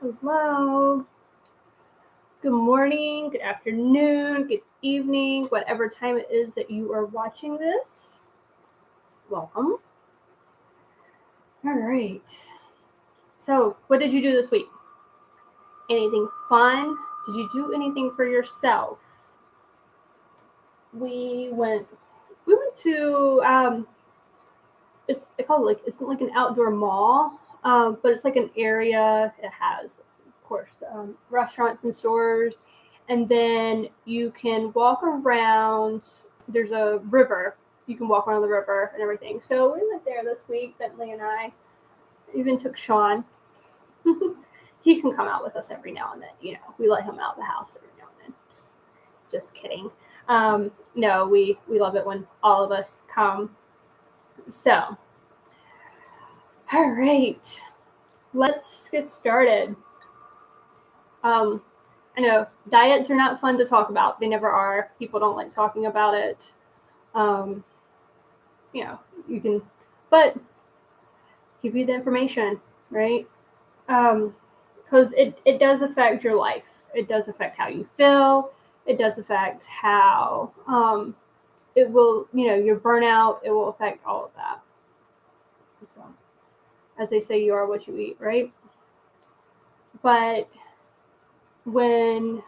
Hello. Good morning, good afternoon, good evening, whatever time it is that you are watching this. Welcome. All right. So, what did you do this week? Anything fun? Did you do anything for yourself? We went to it's like an outdoor mall, but it's like an area. It has, of course, restaurants and stores, and then you can walk around. There's a river. You can walk around the river and everything. So we went there this week. Bentley and I even took Sean. He can come out with us every now and then. We let him out of the house every now and then. Just kidding. No, we love it when all of us come. So. All right, let's get started. I know diets are not fun to talk about. They never are. People don't like talking about it. You can, but give you the information, right? Because it does affect your life. It does affect how you feel. It does affect how it will, your burnout. It will affect all of that. So. As they say, you are what you eat, right? But when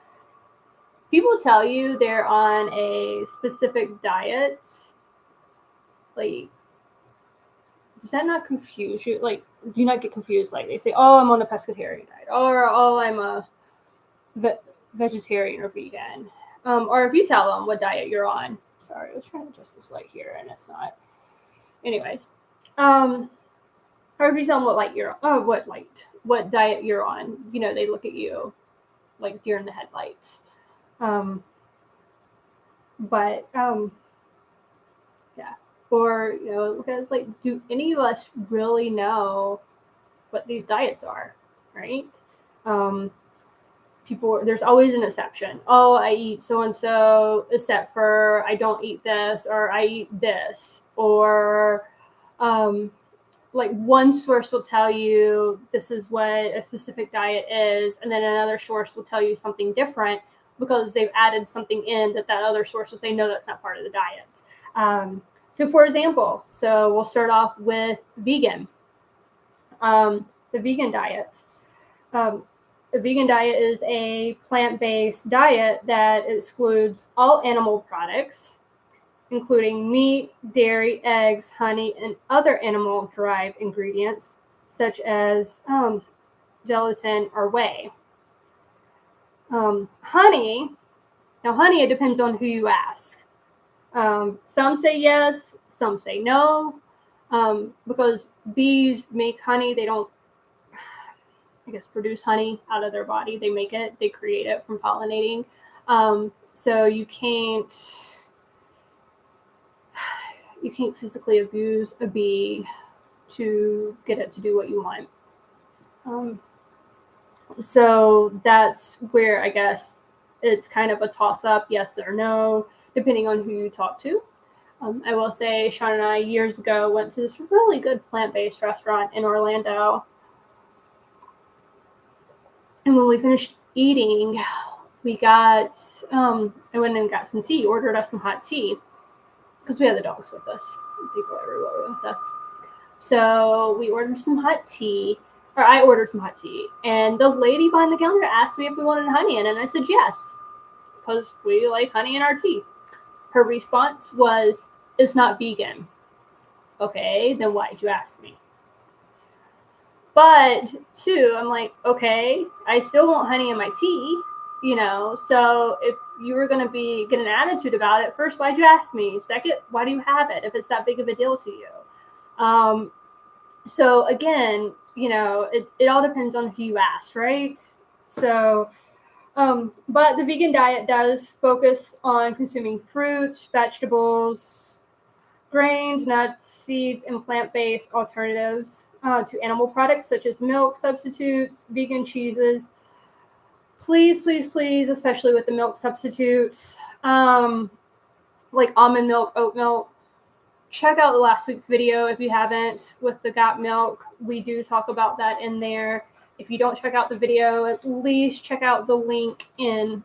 people tell you they're on a specific diet, like, does that not confuse you? Like, do you not get confused? Like, they say, oh, I'm on a pescatarian diet, or oh, I'm a vegetarian or vegan. Or if you tell them what diet you're on. Sorry, I was trying to adjust this light here, and it's not. Anyways. Or if you tell them what diet you're on, they look at you like deer in the headlights. Yeah. Or, because do any of us really know what these diets are, right? There's always an exception. Oh, I eat so-and-so, except for I don't eat this, or I eat this, or, one source will tell you this is what a specific diet is, and then another source will tell you something different because they've added something in that other source will say, no, that's not part of the diet. So for example, we'll start off with vegan. The vegan diet. A vegan diet is a plant-based diet that excludes all animal products, including meat, dairy, eggs, honey, and other animal-derived ingredients, such as gelatin or whey. Honey, it depends on who you ask. Some say yes, some say no, because bees make honey. They don't, produce honey out of their body. They make it, they create it from pollinating. So you can't physically abuse a bee to get it to do what you want. So that's where I guess it's kind of a toss-up, yes or no, depending on who you talk to. I will say Sean and I years ago went to this really good plant-based restaurant in Orlando. And when we finished eating, we got, I went and got some tea, ordered us some hot tea, because we had the dogs with us. People everywhere with us. So we ordered some hot tea, or I ordered some hot tea, and the lady behind the counter asked me if we wanted honey in it, and I said yes, because we like honey in our tea. Her response was, it's not vegan. Okay, then why did you ask me? But two, I'm like, okay, I still want honey in my tea, so if you were going to get an attitude about it, first, why'd you ask me? Second, why do you have it if it's that big of a deal to you? So again, it all depends on who you ask, right? So, but the vegan diet does focus on consuming fruit, vegetables, grains, nuts, seeds, and plant-based alternatives to animal products such as milk substitutes, vegan cheeses. Please, please, please, especially with the milk substitutes, like almond milk, oat milk, check out the last week's video if you haven't with the got milk. We do talk about that in there. If you don't check out the video, at least check out the link in,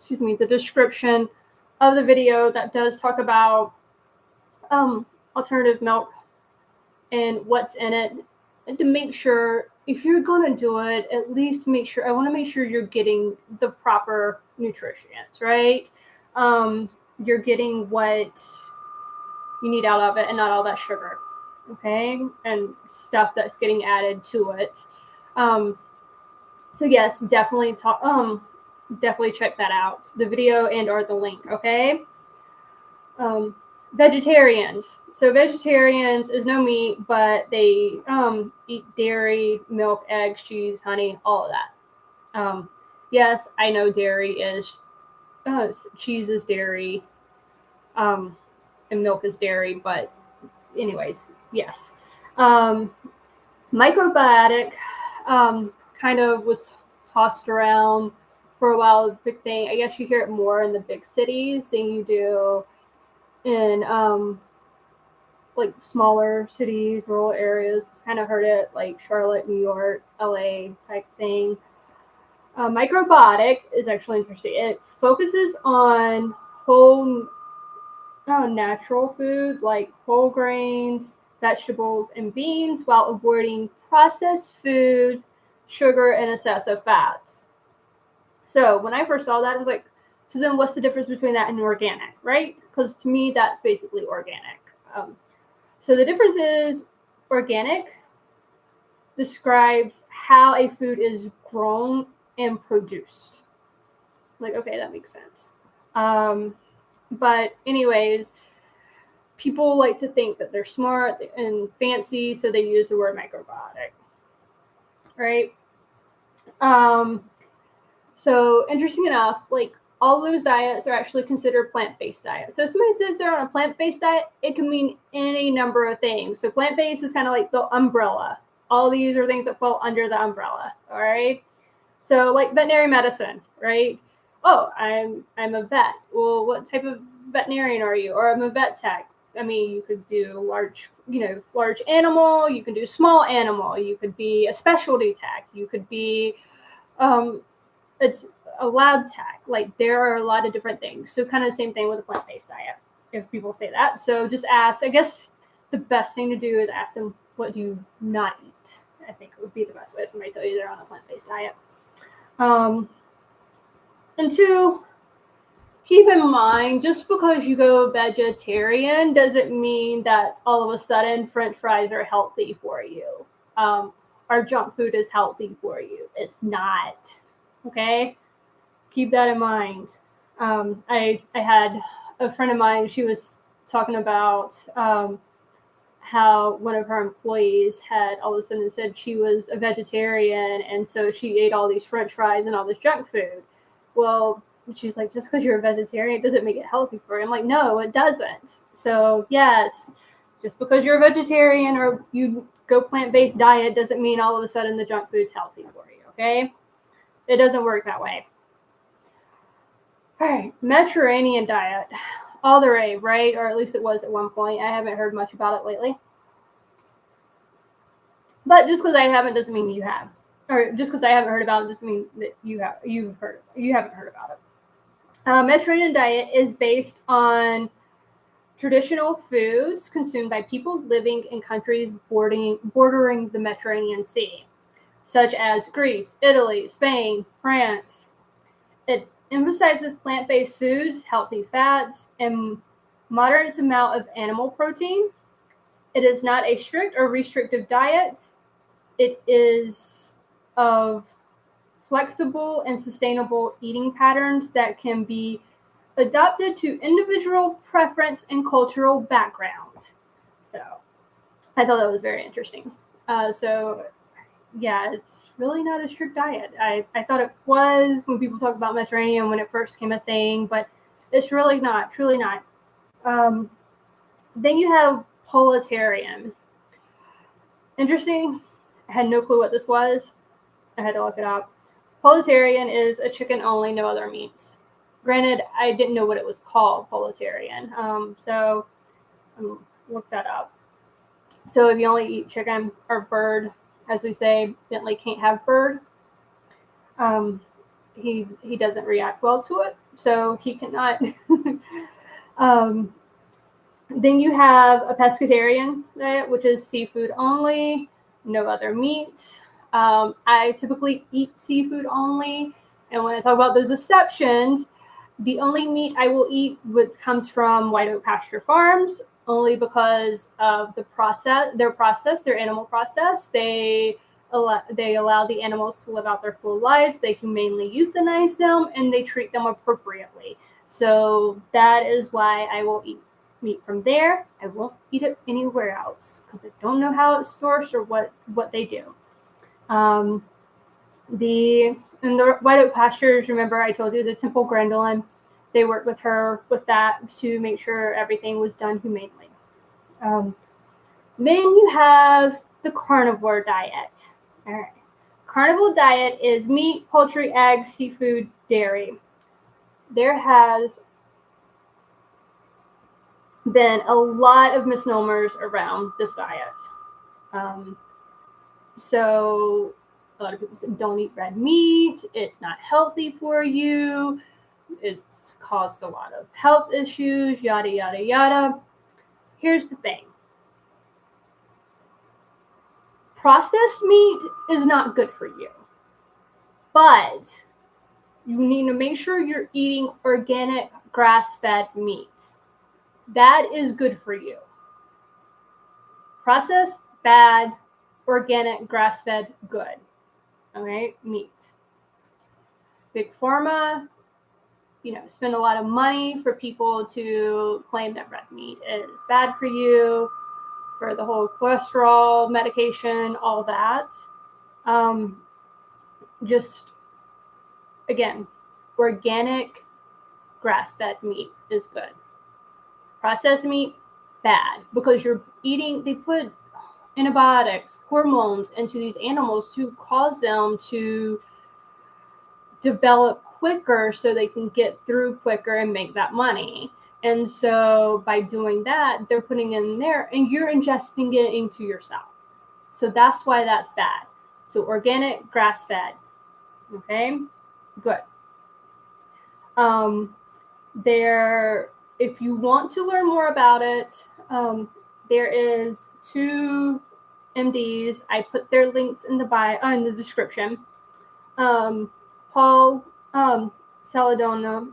the description of the video that does talk about alternative milk and what's in it. And to make sure, if you're going to do it, at least I want to make sure you're getting the proper nutrients, right? You're getting what you need out of it and not all that sugar, okay? And stuff that's getting added to it. So yes, definitely check that out, the video and or the link, okay? Vegetarians. So vegetarians is no meat, but they eat dairy, milk, eggs, cheese, honey, all of that. Yes, I know dairy is cheese is dairy, and milk is dairy, but anyways, yes. Macrobiotic kind of was tossed around for a while, big thing. I guess you hear it more in the big cities than you do in like smaller cities, rural areas. Just kind of heard it like Charlotte, New York, LA type thing. Macrobiotic is actually interesting. It focuses on whole natural food like whole grains, vegetables, and beans while avoiding processed foods, sugar, and excessive fats. So when I first saw that, I was like, so then what's the difference between that and organic, right? Because to me, that's basically organic. So the difference is organic describes how a food is grown and produced. Like, okay, that makes sense. But anyways, people like to think that they're smart and fancy, so they use the word macrobiotic, right? So interesting enough, like all those diets are actually considered plant-based diets. So if somebody says they're on a plant-based diet, it can mean any number of things. So plant-based is kind of like the umbrella. All these are things that fall under the umbrella, all right? So like veterinary medicine, right? Oh, I'm a vet. Well, what type of veterinarian are you? Or I'm a vet tech. I mean, you could do large animal. You can do small animal. You could be a specialty tech. You could be, it's a lab tech. Like there are a lot of different things. So kind of the same thing with a plant-based diet, if people say that. So just ask, I guess the best thing to do is ask them, what do you not eat? I think it would be the best way if somebody tell you they're on a plant-based diet. And two, keep in mind, just because you go vegetarian doesn't mean that all of a sudden French fries are healthy for you. Or junk food is healthy for you. It's not. Okay? Keep that in mind. I had a friend of mine, she was talking about how one of her employees had all of a sudden said she was a vegetarian, and so she ate all these French fries and all this junk food. Well, she's like, just because you're a vegetarian doesn't make it healthy for you. I'm like, no, it doesn't. So yes, just because you're a vegetarian or you go plant-based diet doesn't mean all of a sudden the junk food's healthy for you, okay? It doesn't work that way. All right, Mediterranean diet. All the rave, right? Or at least it was at one point. I haven't heard much about it lately. But just because I haven't doesn't mean you have. Or just because I haven't heard about it doesn't mean that you haven't heard about it. Mediterranean diet is based on traditional foods consumed by people living in countries bordering the Mediterranean Sea, such as Greece, Italy, Spain, France. It emphasizes plant-based foods, healthy fats, and moderate amount of animal protein. It is not a strict or restrictive diet. It is of flexible and sustainable eating patterns that can be adapted to individual preference and cultural background. So I thought that was very interesting. So yeah, it's really not a strict diet. I thought it was when people talk about Mediterranean when it first came a thing, but it's really not, truly not. Then you have Politarian. Interesting. I had no clue what this was. I had to look it up. Politarian is a chicken only, no other meats. Granted, I didn't know what it was called, Politarian. So I'm look that up. So if you only eat chicken or bird, as we say, Bentley can't have bird. He doesn't react well to it, so he cannot. Then you have a pescatarian diet, which is seafood only, no other meats. I typically eat seafood only, and when I talk about those exceptions, the only meat I will eat comes from White Oak Pasture Farms, only because of their animal process. They allow the animals to live out their full lives. They humanely euthanize them, and they treat them appropriately. So that is why I will eat meat from there. I won't eat it anywhere else because I don't know how it's sourced or what they do. The White Oak Pastures, remember I told you the Temple Gwendolyn, they worked with her with that to make sure everything was done humanely. Then you have the carnivore diet. All right. Carnivore diet is meat, poultry, eggs, seafood, dairy. There has been a lot of misnomers around this diet. So a lot of people say don't eat red meat. It's not healthy for you. It's caused a lot of health issues, yada, yada, yada. Here's the thing. Processed meat is not good for you, but you need to make sure you're eating organic grass-fed meat. That is good for you. Processed, bad. Organic, grass-fed, good. All right, meat. Big Pharma, spend a lot of money for people to claim that red meat is bad for you, for the whole cholesterol medication, all that. Just, again, organic, grass-fed meat is good. Processed meat, bad, because they put antibiotics, hormones into these animals to cause them to develop quicker so they can get through quicker and make that money. And so by doing that, they're putting it in there and you're ingesting it into yourself. So that's why that's bad. So organic, grass-fed. Okay, good. If you want to learn more about it, there is 2 MDs. I put their links in the description. Paul Saladino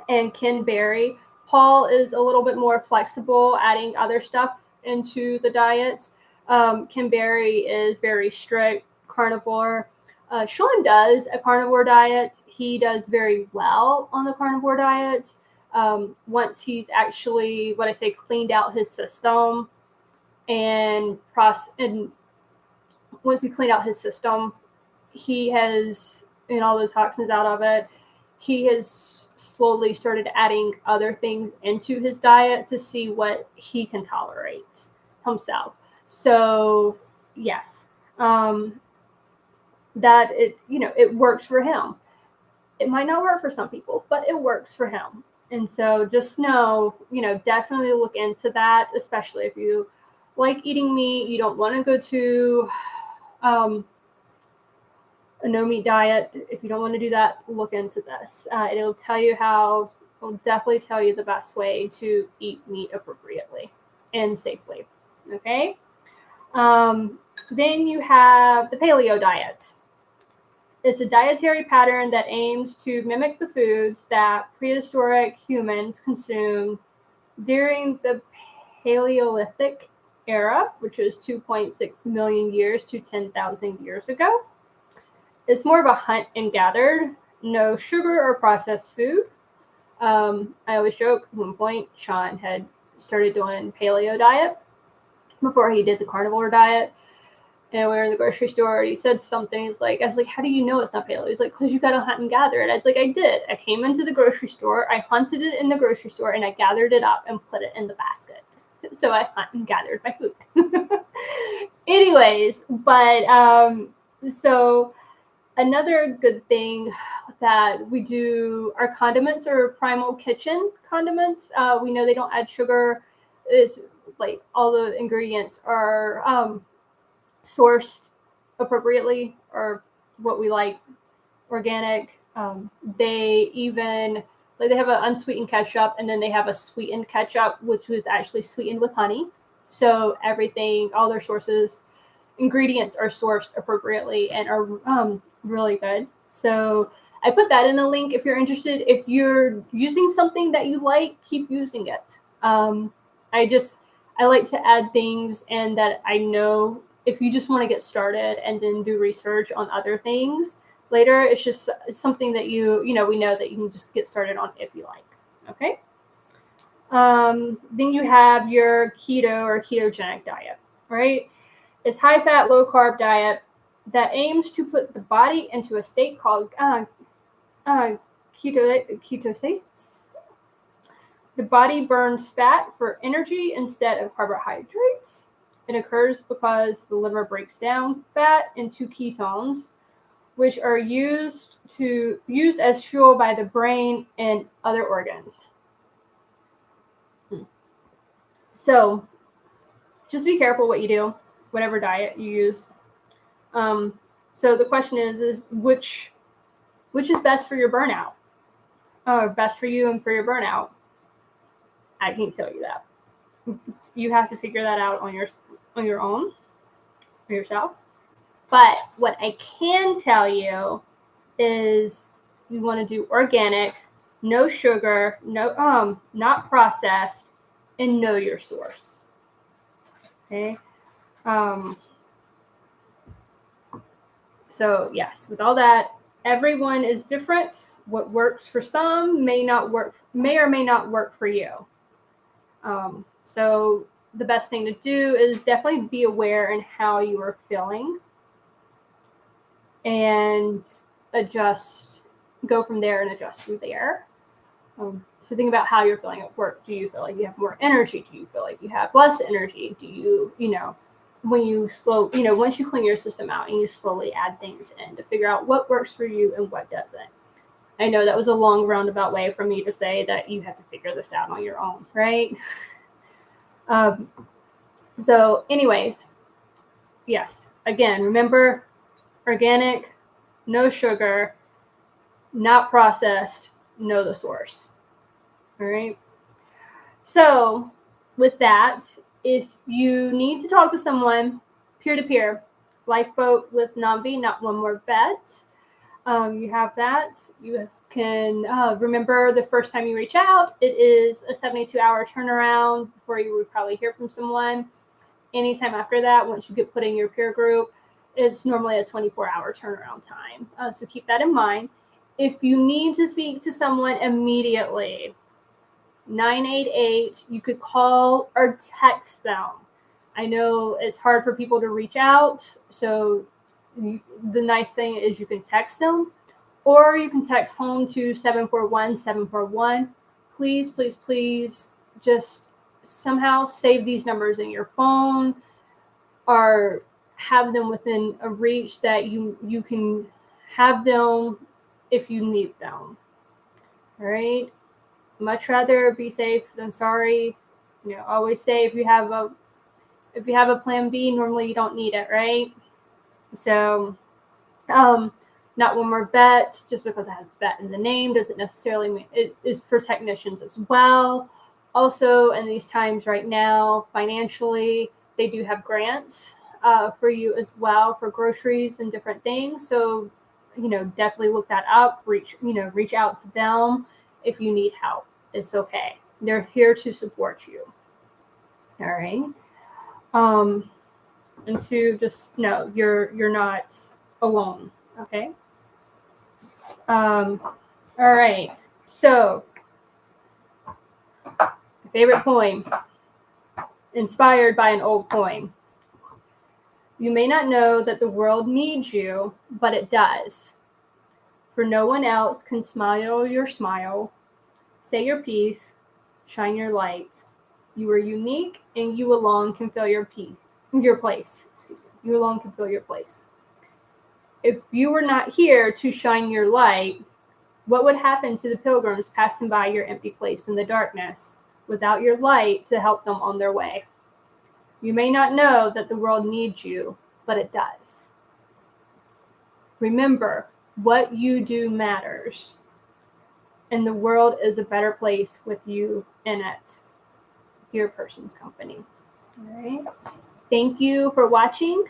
and Ken Berry. Paul is a little bit more flexible, adding other stuff into the diet. Ken Berry is very strict carnivore. Sean does a carnivore diet. He does very well on the carnivore diet. Once he's actually, cleaned out his system and once he cleaned out his system, he has, and all the toxins out of it, he has slowly started adding other things into his diet to see what he can tolerate himself. So yes, that it works for him. It might not work for some people, but it works for him. And so just know, definitely look into that, especially if you like eating meat, you don't want to go to a no-meat diet. If you don't want to do that, look into this. It'll definitely tell you the best way to eat meat appropriately and safely. Okay? Then you have the paleo diet. It's a dietary pattern that aims to mimic the foods that prehistoric humans consumed during the Paleolithic era, which is 2.6 million years to 10,000 years ago. It's more of a hunt and gathered, no sugar or processed food. I always joke, at one point, Sean had started doing paleo diet before he did the carnivore diet. And we were in the grocery store, and he said something. I was like, how do you know it's not paleo? He's like, because you got to hunt and gather it. I was like, I did. I came into the grocery store, I hunted it in the grocery store, and I gathered it up and put it in the basket. So I hunt and gathered my food. Anyways, but so another good thing that we do, our condiments are Primal Kitchen condiments. We know they don't add sugar. is like all the ingredients are sourced appropriately, or what we like, organic. They even they have an unsweetened ketchup, and then they have a sweetened ketchup, which was actually sweetened with honey. So everything, all their ingredients are sourced appropriately and are really good. So I put that in a link if you're interested. If you're using something that you like, keep using it. I like to add things, and that I know if you just want to get started and then do research on other things later, it's something that we know that you can just get started on if you like. Okay. Then you have your keto or ketogenic diet, right? It's high-fat, low-carb diet that aims to put the body into a state called ketosis. The body burns fat for energy instead of carbohydrates. It occurs because the liver breaks down fat into ketones, which are used as fuel by the brain and other organs. So just be careful what you do, whatever diet you use. So the question is which is best for your burnout? Best for you and for your burnout? I can't tell you that. You have to figure that out on your own, for yourself. But what I can tell you is you want to do organic, no sugar, no not processed, and know your source. Okay. So yes, with all that, everyone is different. What works for some may or may not work for you. So the best thing to do is definitely be aware in how you are feeling and go from there and adjust from there. So think about how you're feeling at work. Do you feel like you have more energy? Do you feel like you have less energy? Do you, when you once you clean your system out and you slowly add things in to figure out what works for you and what doesn't. I know that was a long roundabout way for me to say that you have to figure this out on your own, right? So anyways, yes, again, remember, organic, no sugar, not processed, know the source. All right. So with that, if you need to talk to someone peer-to-peer, Lifeboat with NOMV, not one more bet. You have that. You can remember the first time you reach out, it is a 72-hour turnaround before you would probably hear from someone. Anytime after that, once you get put in your peer group, it's normally a 24-hour turnaround time. So keep that in mind. If you need to speak to someone immediately, 988, you could call or text them. I know it's hard for people to reach out, so the nice thing is you can text them, or you can text home to 741-741. Please, please, please, just somehow save these numbers in your phone or have them within a reach that you can have them if you need them. All right. Much rather be safe than sorry. Always say if you have a plan B, normally you don't need it, right? So, not one more vet. Just because it has vet in the name doesn't necessarily mean it is for technicians as well. Also, in these times right now, financially, they do have grants for you as well for groceries and different things. So, definitely look that up. Reach out to them if you need help. It's okay. They're here to support you. All right. And to just know you're not alone. Okay. All right. So, favorite poem, inspired by an old poem. You may not know that the world needs you, but it does. For no one else can smile your smile. Say your piece, shine your light. You are unique, and you alone can fill your place. Excuse me. You alone can fill your place. If you were not here to shine your light, what would happen to the pilgrims passing by your empty place in the darkness? without your light to help them on their way. You may not know that the world needs you, but it does. Remember, what you do matters, and the world is a better place with you in it. Dear Person's Company. All right. Thank you for watching.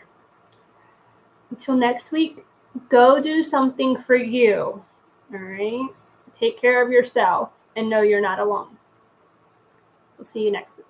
Until next week, go do something for you. All right. Take care of yourself and know you're not alone. We'll see you next week.